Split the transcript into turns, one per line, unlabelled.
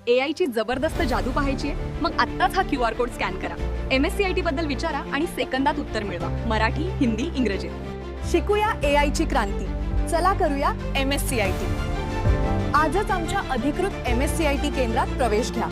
AI ची जबरदस्त जादू पाहायची आहे? मग आत्ताच हा QR कोड स्कॅन करा. MSCIT बद्दल विचारा आणि सेकंदात उत्तर मिळवा. मराठी, हिंदी, इंग्रजीत. शिकूया AI ची क्रांती. चला करूया MSCIT. आजच आमच्या अधिकृत MSCIT केंद्रात प्रवेश घ्या.